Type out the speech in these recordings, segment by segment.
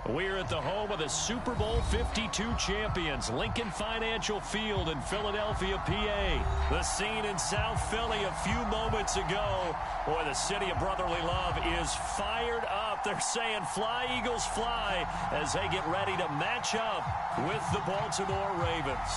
We're at the home of the Super Bowl 52 champions, Lincoln Financial Field in Philadelphia, PA. The scene in South Philly a few moments ago. Boy, the city of brotherly love is fired up. They're saying, "Fly, Eagles, fly," as they get ready to match up with the Baltimore Ravens.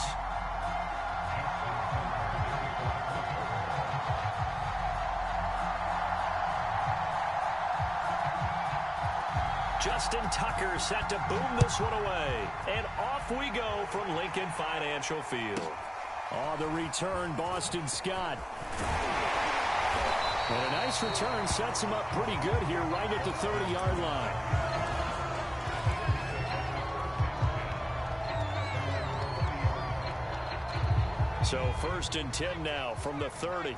Justin Tucker set to boom this one away. And off we go from Lincoln Financial Field. On the return, Boston Scott. And a nice return sets him up pretty good here right at the 30-yard line. So 1st and 10 now from the 30.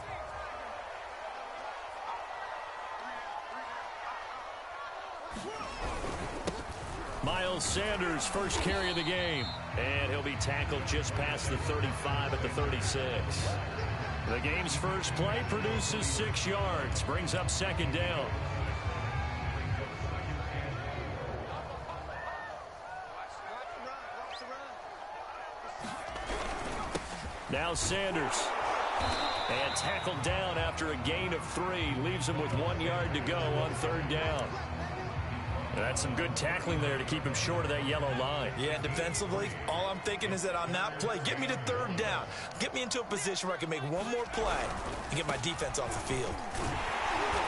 Miles Sanders, first carry of the game. And he'll be tackled just past the 35 at the 36. The game's first play produces 6 yards. Brings up 2nd down. Now Sanders. And tackled down after a gain of 3. Leaves him with 1 yard to go on 3rd down. That's some good tackling there to keep him short of that yellow line. Yeah, defensively, all I'm thinking is that on that play, get me to 3rd down. Get me into a position where I can make one more play and get my defense off the field.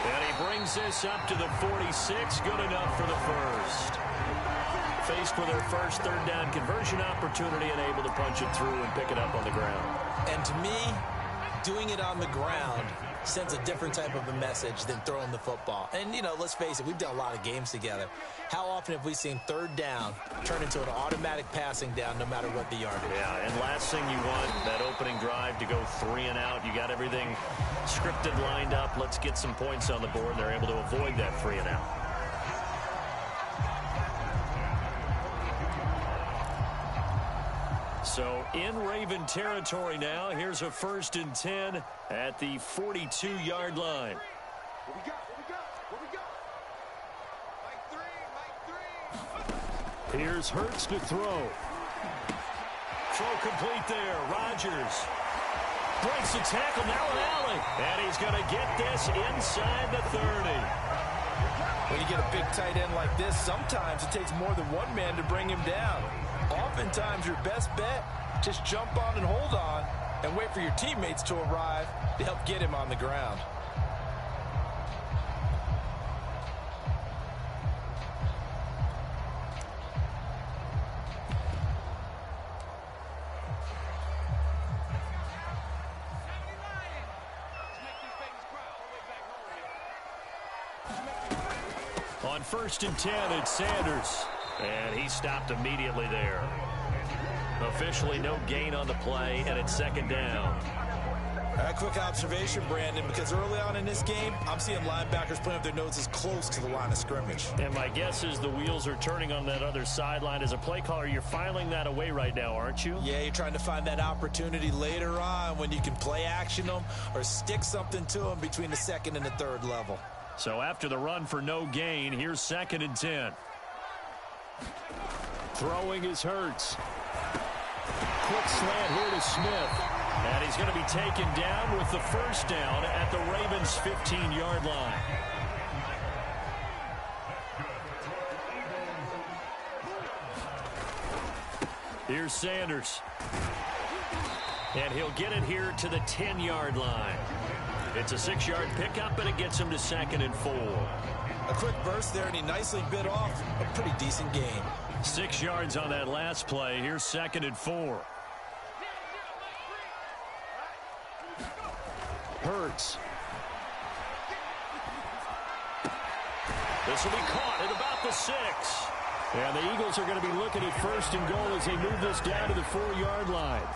And he brings this up to the 46. Good enough for the first. Faced with their first 3rd down conversion opportunity and able to punch it through and pick it up on the ground. And to me, doing it on the ground sends a different type of a message than throwing the football. And, you know, let's face it, we've done a lot of games together. How often have we seen 3rd down turn into an automatic passing down no matter what the yardage? Yeah, and last thing you want, that opening drive to go 3 and out. You got everything scripted, lined up. Let's get some points on the board. They're able to avoid that 3 and out. So in Raven territory now. Here's a 1st and 10 at the 42-yard line. What we got? What we got? Mike 3. Here's Hurts to throw. Throw complete there. Rodgers breaks the tackle. Now an alley. And he's going to get this inside the 30. When you get a big tight end like this, sometimes it takes more than one man to bring him down. Oftentimes, your best bet, just jump on and hold on and wait for your teammates to arrive to help get him on the ground. On 1st and 10, it's Sanders. And he stopped immediately there. Officially no gain on the play, and it's 2nd down. A quick observation, Brandon, because early on in this game, I'm seeing linebackers putting up their noses close to the line of scrimmage. And my guess is the wheels are turning on that other sideline. As a play caller, you're filing that away right now, aren't you? Yeah, you're trying to find that opportunity later on when you can play action them or stick something to them between the 2nd and the 3rd level. So after the run for no gain, here's 2nd and 10. Throwing is Hurts. Quick slant here to Smith. And he's going to be taken down with the 1st down at the Ravens' 15-yard line. Here's Sanders. And he'll get it here to the 10-yard line. It's a 6-yard pickup, and it gets him to 2nd and 4. A quick burst there, and he nicely bit off a pretty decent gain. 6 yards on that last play. Here's 2nd and 4. Hurts. This will be caught at about the 6. And the Eagles are going to be looking at 1st and goal as they move this down to the 4-yard line.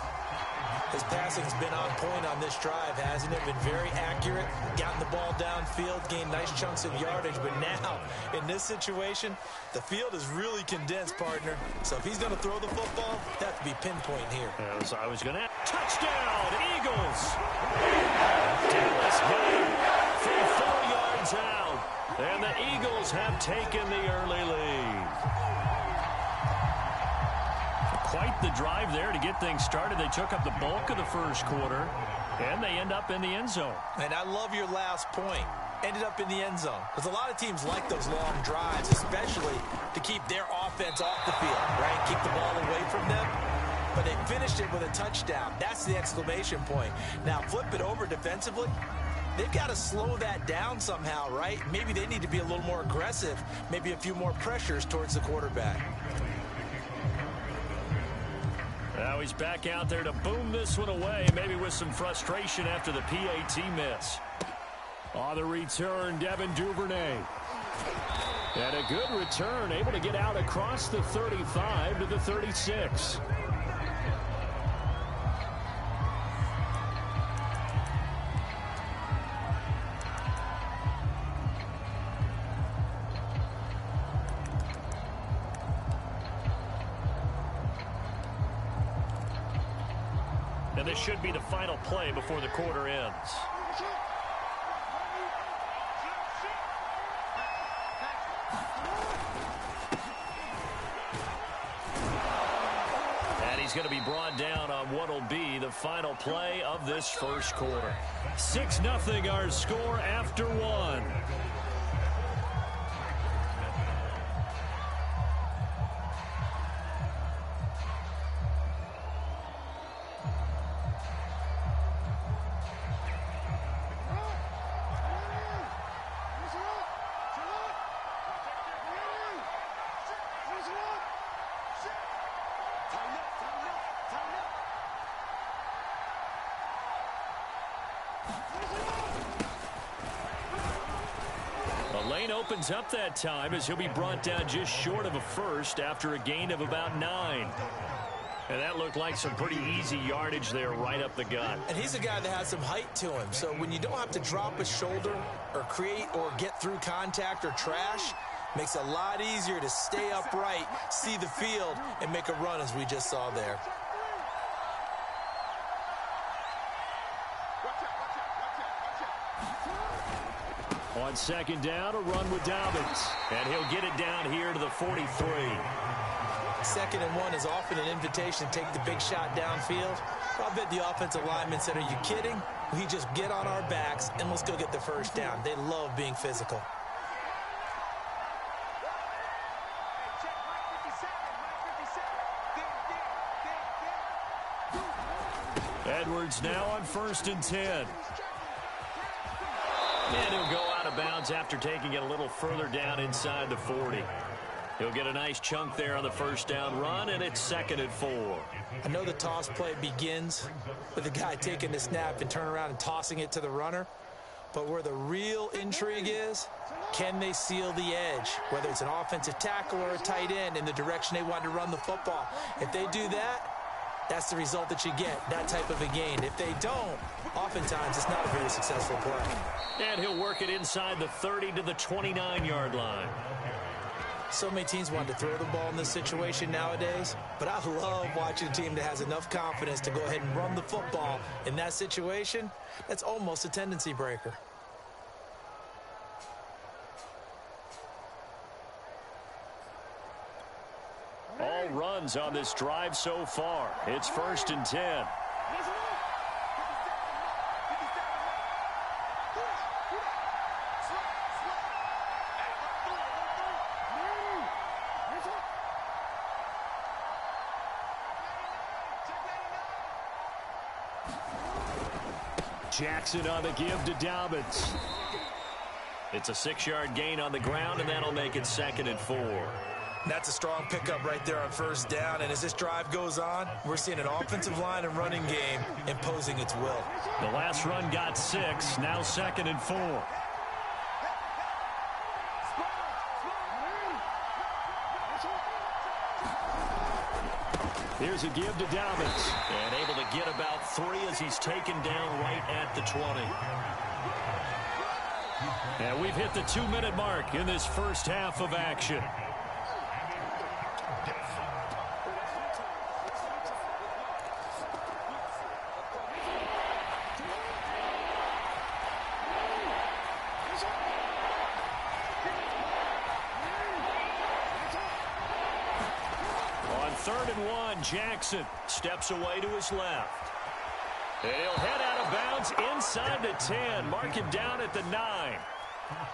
His passing's been on point on this drive, hasn't it? Been very accurate, gotten the ball downfield, gained nice chunks of yardage. But now, in this situation, the field is really condensed, partner. So if he's going to throw the football, that would be pinpoint here. As I was going to... Touchdown, Eagles! Dallas Goedert from 4 yards out. And the Eagles have taken the early lead. Quite the drive there to get things started. They took up the bulk of the first quarter, and they end up in the end zone. And I love your last point. Ended up in the end zone. Because a lot of teams like those long drives, especially to keep their offense off the field, right? Keep the ball away from them. But they finished it with a touchdown. That's the exclamation point. Now, flip it over defensively. They've got to slow that down somehow, right? Maybe they need to be a little more aggressive. Maybe a few more pressures towards the quarterback. Now he's back out there to boom this one away, maybe with some frustration after the PAT miss. On the return, Devin Duvernay. And a good return, able to get out across the 35 to the 36. And this should be the final play before the quarter ends. And he's going to be brought down on what will be the final play of this first quarter. 6-0 our score after one. The lane opens up that time as he'll be brought down just short of a first after a gain of about 9. And that looked like some pretty easy yardage there right up the gut. And he's a guy that has some height to him. So when you don't have to drop a shoulder or create or get through contact or trash, makes it a lot easier to stay upright, see the field, and make a run as we just saw there. On second down, a run with Dobbins. And he'll get it down here to the 43. 2nd and 1 is often an invitation to take the big shot downfield. I bet the offensive lineman said, are you kidding? We just get on our backs and let's go get the first down. They love being physical. Edwards now on 1st and 10. And he'll go out of bounds after taking it a little further down inside the 40. He'll get a nice chunk there on the first down run, and it's 2nd and 4. I know the toss play begins with the guy taking the snap and turning around and tossing it to the runner. But where the real intrigue is, can they seal the edge? Whether it's an offensive tackle or a tight end in the direction they want to run the football. If they do that, that's the result that you get, that type of a gain. If they don't, oftentimes it's not a very successful play. And he'll work it inside the 30 to the 29-yard line. So many teams want to throw the ball in this situation nowadays, but I love watching a team that has enough confidence to go ahead and run the football in that situation. That's almost a tendency breaker. All runs on this drive so far. It's 1st and 10. Jackson on the give to Dobbins. It's a 6-yard gain on the ground, and that'll make it 2nd and 4. That's a strong pickup right there on first down. And as this drive goes on, we're seeing an offensive line and running game imposing its will. The last run got 6, now 2nd and 4. Here's a give to Dobbins. And able to get about 3 as he's taken down right at the 20. And we've hit the 2-minute mark in this first half of action. 3rd and 1. Jackson steps away to his left. And he'll head out of bounds inside the 10. Mark him down at the 9.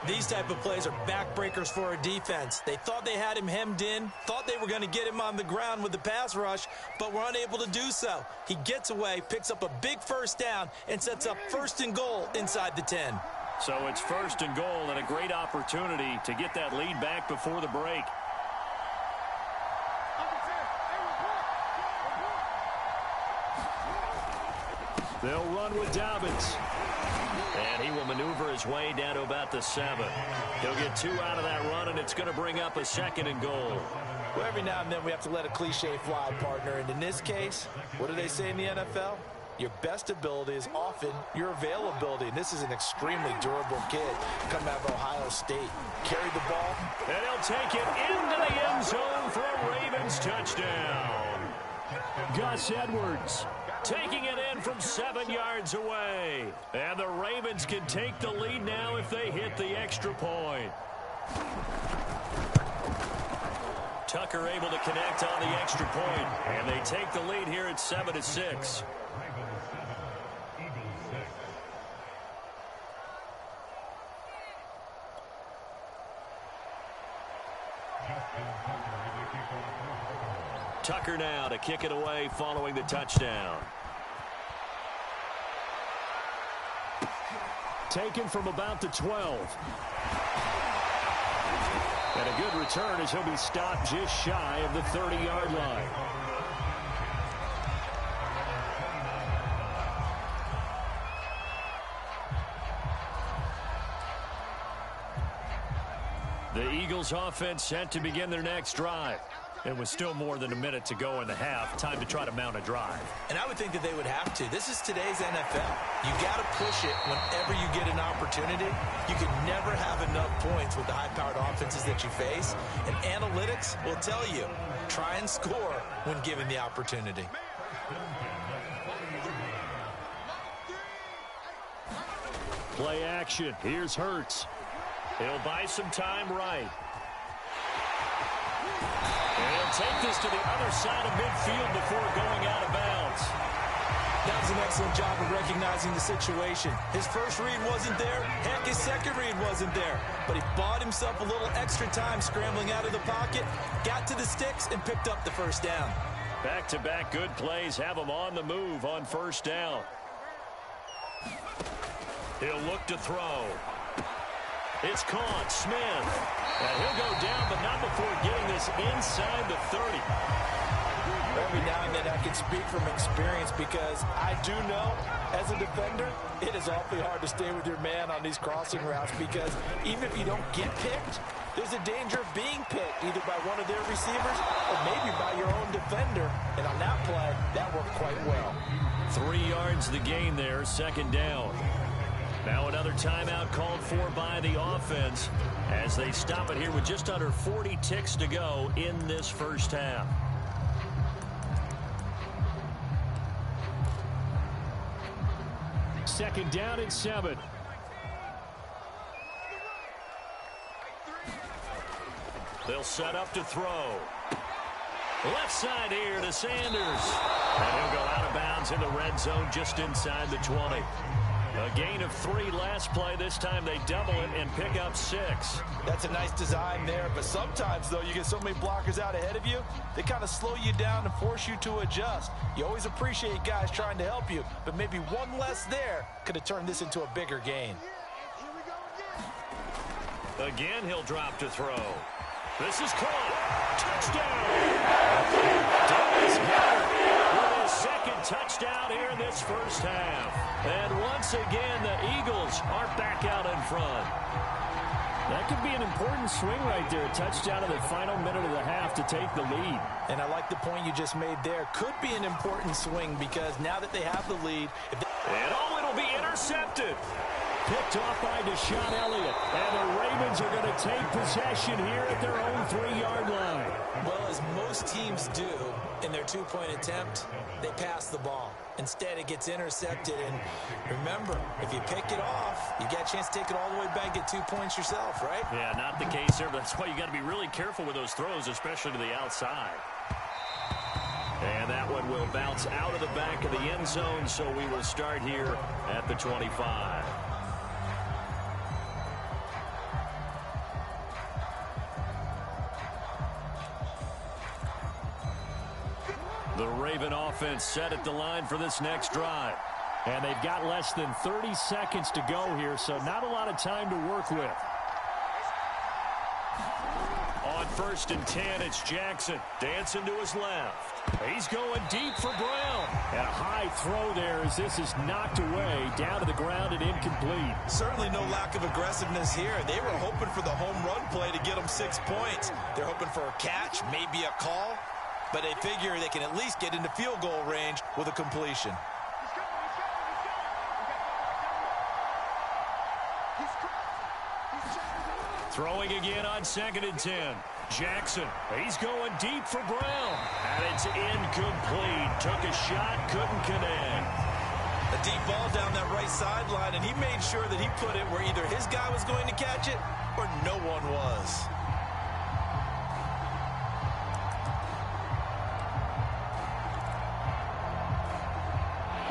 These type of plays are backbreakers for a defense. They thought they had him hemmed in, thought they were going to get him on the ground with the pass rush, but were unable to do so. He gets away, picks up a big first down, and sets up 1st and goal inside the 10. So it's 1st and goal and a great opportunity to get that lead back before the break. They'll run with Dobbins. And he will maneuver his way down to about the 7. He'll get 2 out of that run, and it's going to bring up a 2nd and goal. Well, every now and then we have to let a cliche fly, partner. And in this case, what do they say in the NFL? Your best ability is often your availability. And this is an extremely durable kid coming out of Ohio State. Carried the ball. And he'll take it into the end zone for a Ravens touchdown. Gus Edwards taking it in from 7 yards away. And the Ravens can take the lead now if they hit the extra point. Tucker able to connect on the extra point. And they take the lead here at 7-6. Tucker now to kick it away following the touchdown. Taken from about the 12. And a good return as he'll be stopped just shy of the 30-yard line. The Eagles offense set to begin their next drive. It was still more than a minute to go in the half. Time to try to mount a drive. And I would think that they would have to. This is today's NFL. You got to push it whenever you get an opportunity. You can never have enough points with the high-powered offenses that you face. And analytics will tell you, try and score when given the opportunity. Play action. Here's Hurts. He'll buy some time right. And he'll take this to the other side of midfield before going out of bounds. That was an excellent job of recognizing the situation. His first read wasn't there. Heck, his second read wasn't there. But he bought himself a little extra time scrambling out of the pocket, got to the sticks, and picked up the first down. Back-to-back good plays have him on the move on first down. He'll look to throw. It's caught. Smith. And he'll go down, but not before getting this inside the 30. Every now and then I can speak from experience because I do know, as a defender, it is awfully hard to stay with your man on these crossing routes because even if you don't get picked, there's a danger of being picked either by one of their receivers or maybe by your own defender. And on that play, that worked quite well. 3 yards the gain there, 2nd down. Now another timeout called for by the offense as they stop it here with just under 40 ticks to go in this first half. Second down and 7. They'll set up to throw. Left side here to Sanders. And he'll go out of bounds in the red zone just inside the 20. A gain of 3 last play. This time they double it and pick up 6. That's a nice design there, but sometimes, though, you get so many blockers out ahead of you, they kind of slow you down and force you to adjust. You always appreciate guys trying to help you, but maybe one less there could have turned this into a bigger gain. Again, he'll drop to throw. This is caught. Touchdown! Dallas Goedert with his 2nd touchdown here in this first half. And once again, the Eagles are back out in front. That could be an important swing right there. A touchdown in the final minute of the half to take the lead. And I like the point you just made there. Could be an important swing because now that they have the lead. It'll be intercepted. Picked off by Deshaun Elliott. And the Ravens are going to take possession here at their own 3-yard line. Well, as most teams do in their 2-point attempt, they pass the ball. Instead, it gets intercepted. And remember, if you pick it off, you get a chance to take it all the way back, get 2 points yourself, right? Yeah, not the case here. But that's why you got to be really careful with those throws, especially to the outside. And that one will bounce out of the back of the end zone, so we will start here at the 25. The Raven offense set at the line for this next drive. And they've got less than 30 seconds to go here, so not a lot of time to work with. On 1st and 10, it's Jackson dancing to his left. He's going deep for Brown. And a high throw there as this is knocked away down to the ground and incomplete. Certainly no lack of aggressiveness here. They were hoping for the home run play to get them 6 points. They're hoping for a catch, maybe a call, but they figure they can at least get into field goal range with a completion. Throwing again on 2nd and 10. Jackson, he's going deep for Brown. And it's incomplete. Took a shot, couldn't connect. A deep ball down that right sideline, and he made sure that he put it where either his guy was going to catch it or no one was.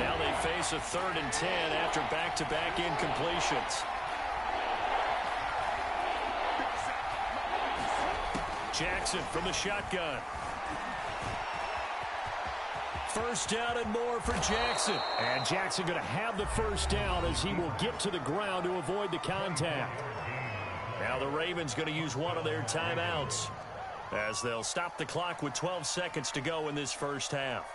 Now they face a 3rd and 10 after back-to-back incompletions. Jackson from the shotgun. 1st down and more for Jackson. And Jackson going to have the 1st down as he will get to the ground to avoid the contact. Now the Ravens going to use one of their timeouts as they'll stop the clock with 12 seconds to go in this 1st half.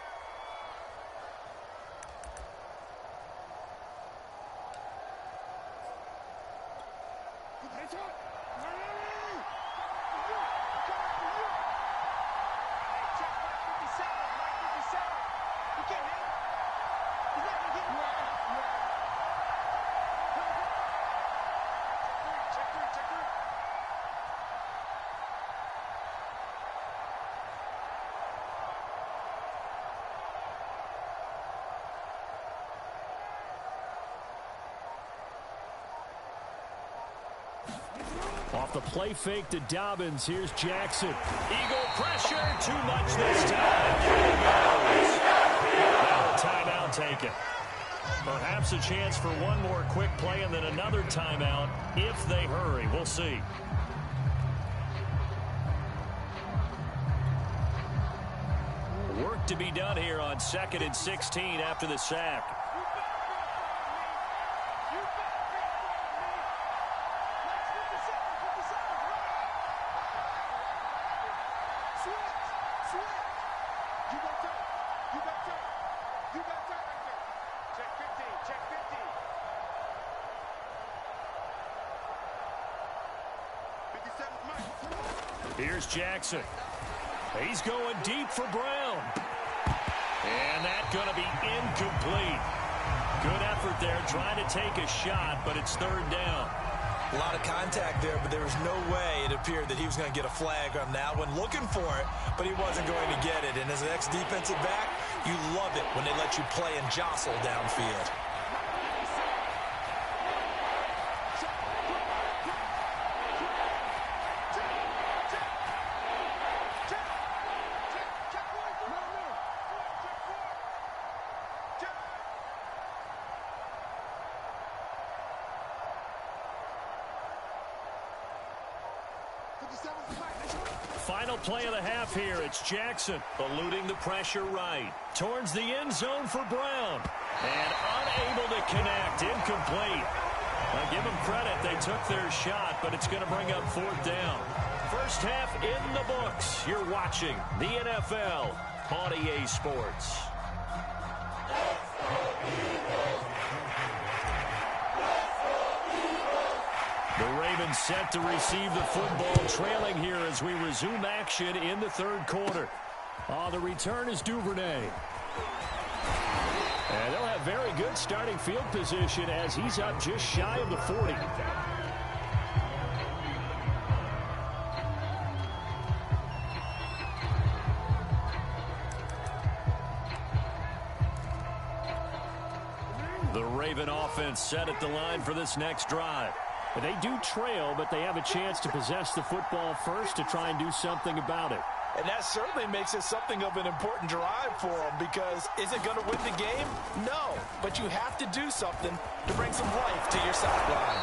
Off the play fake to Dobbins. Here's Jackson. Eagle pressure. Too much this time. There he goes. Now a timeout taken. Perhaps a chance for one more quick play and then another timeout if they hurry. We'll see. Work to be done here on 2nd and 16 after the sack. Here's Jackson. He's going deep for Brown. And that's going to be incomplete. Good effort there trying to take a shot, but it's 3rd down. A lot of contact there, but there was no way it appeared that he was going to get a flag on that one. Looking for it, but he wasn't going to get it. And as an ex-defensive back, you love it when they let you play and jostle downfield. Final play of the half here. It's Jackson eluding the pressure right. Towards the end zone for Brown. And unable to connect. Incomplete. Now give them credit. They took their shot, but it's going to bring up 4th down. 1st half in the books. You're watching the NFL on EA Sports. The Ravens set to receive the football, trailing here as we resume action in the 3rd quarter. The return is Duvernay. And they'll have very good starting field position as he's up just shy of the 40. The Raven offense set at the line for this next drive. They do trail, but they have a chance to possess the football first to try and do something about it. And that certainly makes it something of an important drive for them, because is it going to win the game? No, but you have to do something to bring some life to your sideline.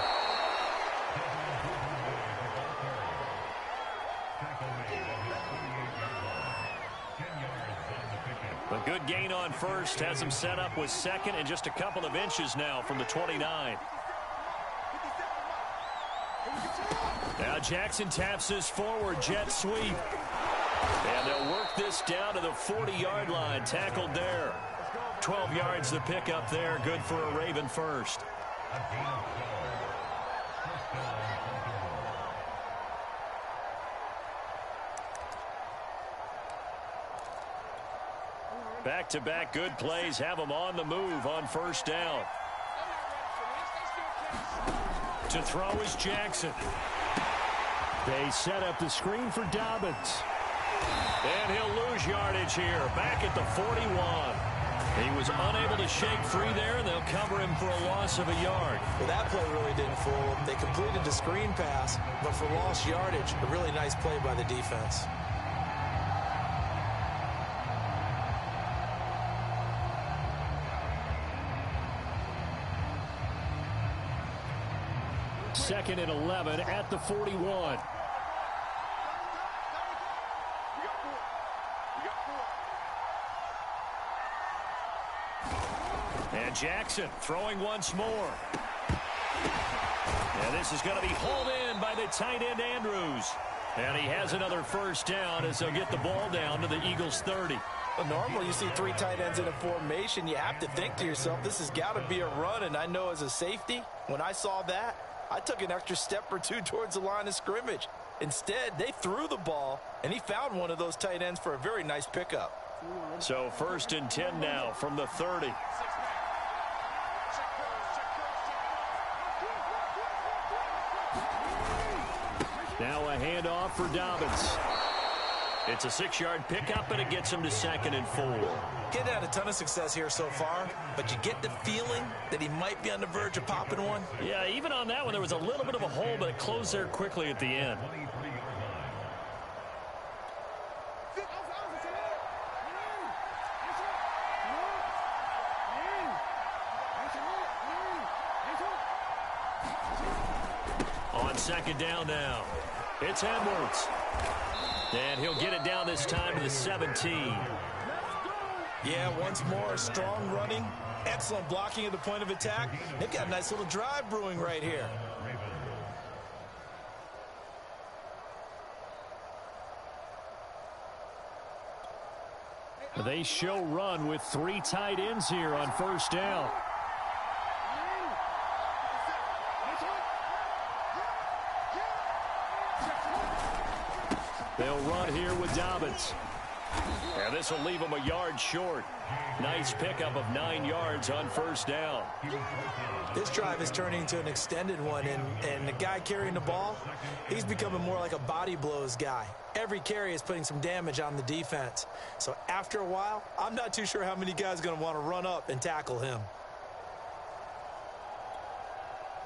A good gain on first has him set up with second and just a couple of inches now from the 29. Now Jackson taps his forward jet sweep. And they'll work this down to the 40-yard line, tackled there. 12 yards to pick up there, good for a Raven first. Back-to-back good plays have them on the move on first down. To throw is Jackson. They set up the screen for Dobbins. And he'll lose yardage here, back at the 41. He was unable to shake free there, and they'll cover him for a loss of a yard. Well, that play really didn't fool them. They completed the screen pass, but for lost yardage, a really nice play by the defense. Second and 11 at the 41. And Jackson throwing once more. And this is going to be hauled in by the tight end Andrews. And he has another first down as they'll get the ball down to the Eagles' 30. Well, normally you see three tight ends in a formation. You have to think to yourself, this has got to be a run. And I know as a safety, when I saw that, I took an extra step or two towards the line of scrimmage. Instead, they threw the ball, and he found one of those tight ends for a very nice pickup. So first and 10 now from the 30. Now a handoff for Dobbins. It's a 6-yard pickup, and it gets him to 2nd and 4. Getting had a ton of success here so far, but you get the feeling that he might be on the verge of popping one. Yeah, even on that one, there was a little bit of a hole, but it closed there quickly at the end. On second down now, it's Edwards. And he'll get it down this time to the 17. Yeah, once more, strong running, excellent blocking at the point of attack. They've got a nice little drive brewing right here. They show run with 3 tight ends here on first down. They'll run here with Dobbins. And this will leave him a yard short. Nice pickup of 9 yards on first down. This drive is turning into an extended one, and the guy carrying the ball, he's becoming more like a body blows guy. Every carry is putting some damage on the defense. So after a while, I'm not too sure how many guys are going to want to run up and tackle him.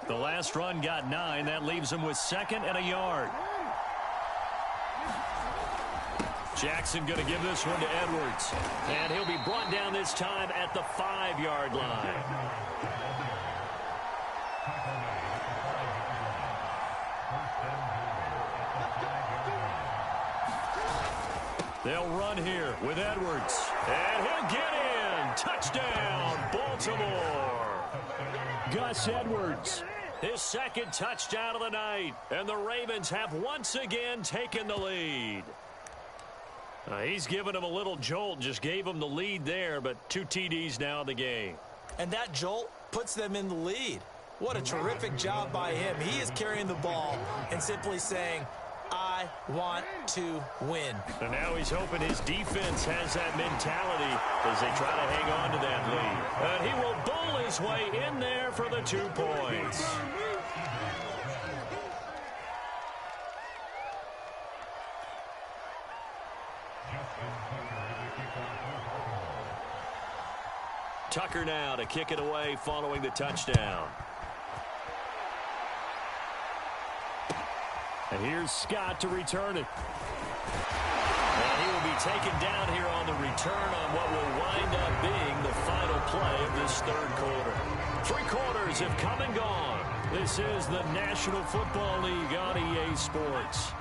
The last run got 9. That leaves him with 2nd and a yard. Jackson going to give this one to Edwards. And he'll be brought down this time at the 5-yard line. They'll run here with Edwards. And he'll get in. Touchdown, Baltimore. Gus Edwards, his 2nd touchdown of the night. And the Ravens have once again taken the lead. He's given him a little jolt, just gave him the lead there, but 2 TDs now in the game. And that jolt puts them in the lead. What a terrific job by him. He is carrying the ball and simply saying, I want to win. And now he's hoping his defense has that mentality as they try to hang on to that lead. And he will bowl his way in there for the 2 points. Tucker now to kick it away following the touchdown. And here's Scott to return it. And he will be taken down here on the return on what will wind up being the final play of this third quarter. 3 quarters have come and gone. This is the National Football League on EA Sports.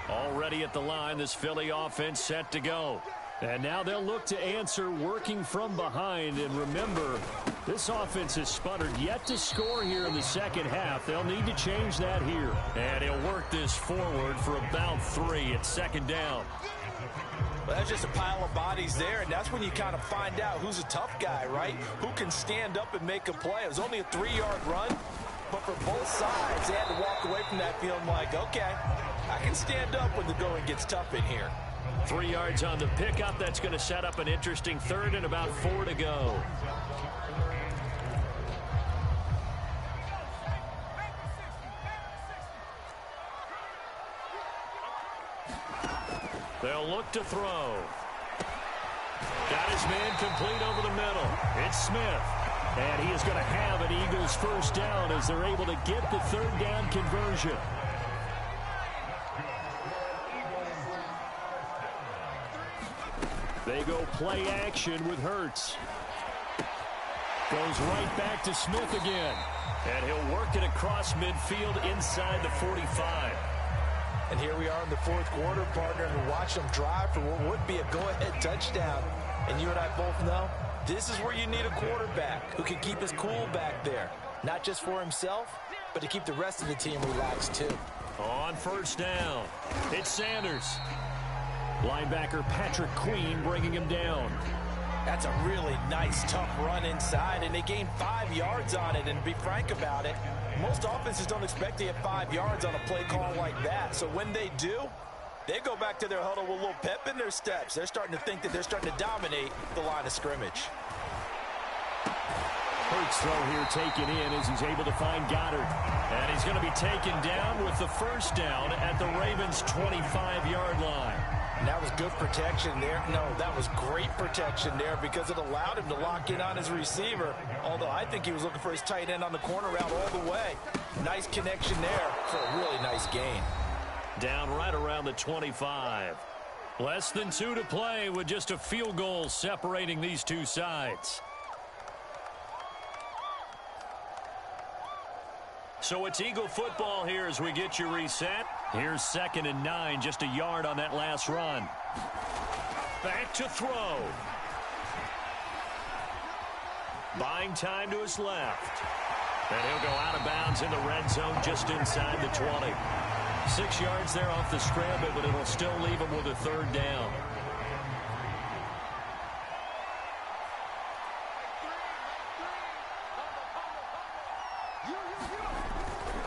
Already at the line, this Philly offense set to go. And now they'll look to answer working from behind. And remember, this offense has sputtered yet to score here in the second half. They'll need to change that here. And he'll work this forward for about 3 at second down. Well, that's just a pile of bodies there, and that's when you kind of find out who's a tough guy, right? Who can stand up and make a play. It was only a 3-yard run, but for both sides, they had to walk away from that feeling like, okay, I can stand up when the going gets tough in here. 3 yards on the pickup. That's going to set up an interesting third and about 4 to go. They'll look to throw. Got his man complete over the middle. It's Smith. And he is going to have an Eagles first down as they're able to get the third down conversion. They go play action with Hurts. Goes right back to Smith again. And he'll work it across midfield inside the 45. And here we are in the fourth quarter, partner, and watch them drive for what would be a go-ahead touchdown. And you and I both know this is where you need a quarterback who can keep his cool back there. Not just for himself, but to keep the rest of the team relaxed too. On first down, it's Sanders. Linebacker Patrick Queen bringing him down. That's a really nice, tough run inside, and they gained 5 yards on it. And to be frank about it, most offenses don't expect to get 5 yards on a play call like that. So when they do, they go back to their huddle with a little pep in their steps. They're starting to think that they're starting to dominate the line of scrimmage. Hurts throw here taken in as he's able to find Goddard. And he's going to be taken down with the first down at the Ravens' 25-yard line. And that was good protection there. No, that was great protection there because it allowed him to lock in on his receiver. Although I think he was looking for his tight end on the corner route all the way. Nice connection there for a really nice gain. Down right around the 25. Less than 2 to play with just a field goal separating these two sides. So it's Eagle football here as we get you reset. Here's 2nd and 9, just a yard on that last run. Back to throw. Buying time to his left. And he'll go out of bounds in the red zone just inside the 20. 6 yards there off the scramble, but it'll still leave him with a third down.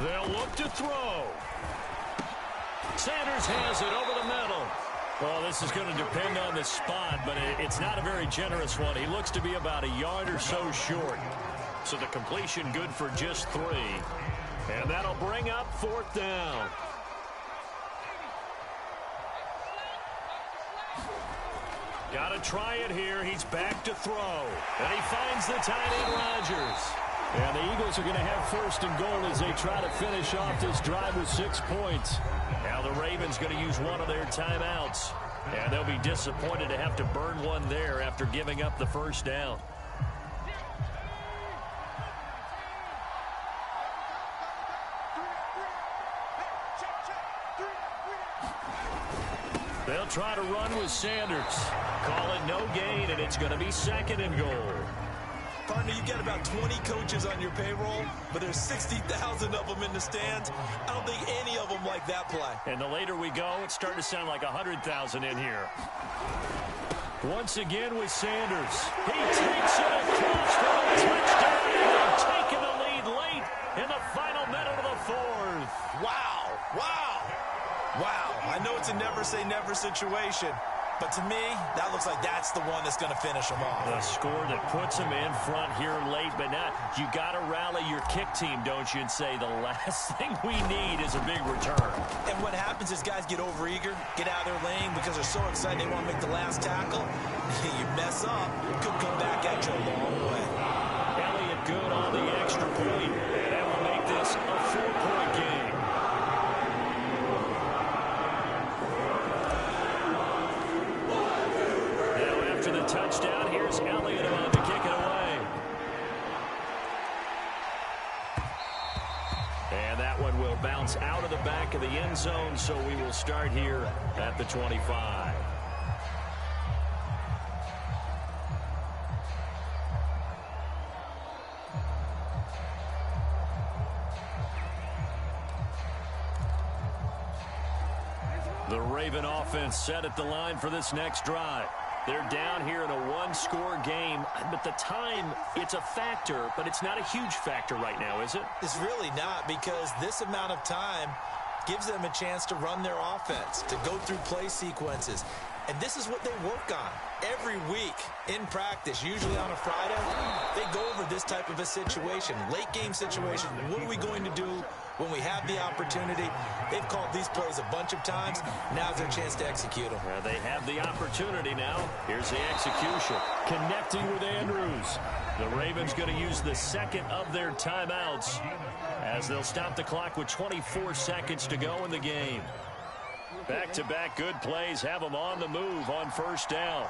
They'll look to throw. Sanders has it over the middle. Well, this is going to depend on the spot, but it's not a very generous one. He looks to be about a yard or so short. So the completion good for just 3. And that'll bring up 4th down. Got to try it here. He's back to throw. And he finds the tight end, Rodgers. And the Eagles are going to have 1st and goal as they try to finish off this drive with 6 points. Now the Ravens going to use one of their timeouts. And they'll be disappointed to have to burn one there after giving up the first down. They'll try to run with Sanders. Call it no gain, and it's going to be 2nd and goal. Partner, you got about 20 coaches on your payroll, but there's 60,000 of them in the stands. I don't think any of them like that play. And the later we go, it's starting to sound like 100,000 in here. Once again with Sanders. He takes it across for a touchdown, and they've taken the lead late in the final minute of the 4th. Wow, wow, wow. I know it's a never-say-never situation, but to me, that looks like that's the one that's going to finish them off. The score that puts them in front here late, but not. You got to rally your kick team, don't you, and say the last thing we need is a big return. And what happens is guys get overeager, get out of their lane because they're so excited they want to make the last tackle. You mess up, could come back at you a long way. Elliott good on the extra point, and that will make this a 4-point game. bounce out of the back of the end zone, so we will start here at the 25. The Raven offense set at the line for this next drive. They're down here in a one-score game, but the time, it's a factor, but it's not a huge factor right now, is it? It's really not, because this amount of time gives them a chance to run their offense, to go through play sequences. And this is what they work on every week in practice, usually on a Friday. They go over this type of a situation, late-game situation. What are we going to do when we have the opportunity? They've called these plays a bunch of times. Now's their chance to execute them. They have the opportunity now. Here's the execution. Connecting with Andrews. The Ravens going to use the second of their timeouts as they'll stop the clock with 24 seconds to go in the game. Back-to-back good plays have them on the move on first down.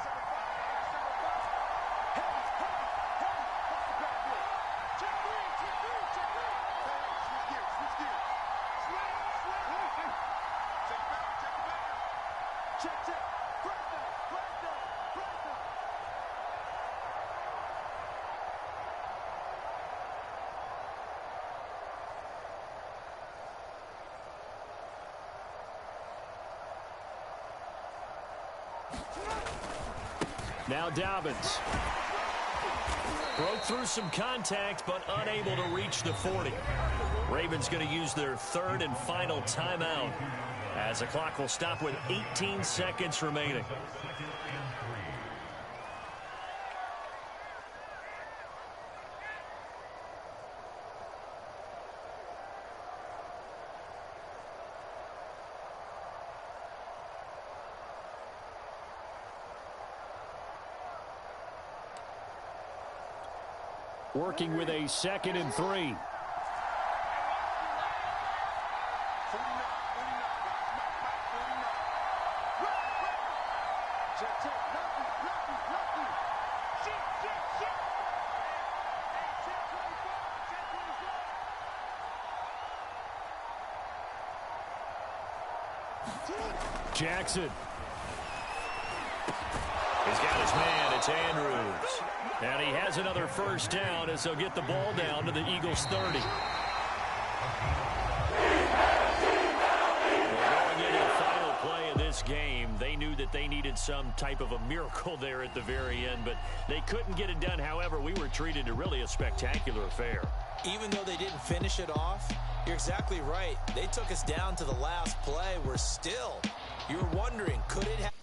Now Dobbins. Broke through some contact, but unable to reach the 40. Ravens going to use their third and final timeout as the clock will stop with 18 seconds remaining. Working with a 2nd and 3. Jackson. He's got his man. It's Andrews. And he has another first down as they'll get the ball down to the Eagles' 30. Well, going into the final play of this game, they knew that they needed some type of a miracle there at the very end, but they couldn't get it done. However, we were treated to really a spectacular affair. Even though they didn't finish it off, you're exactly right. They took us down to the last play. We're still, you're wondering, could it happen?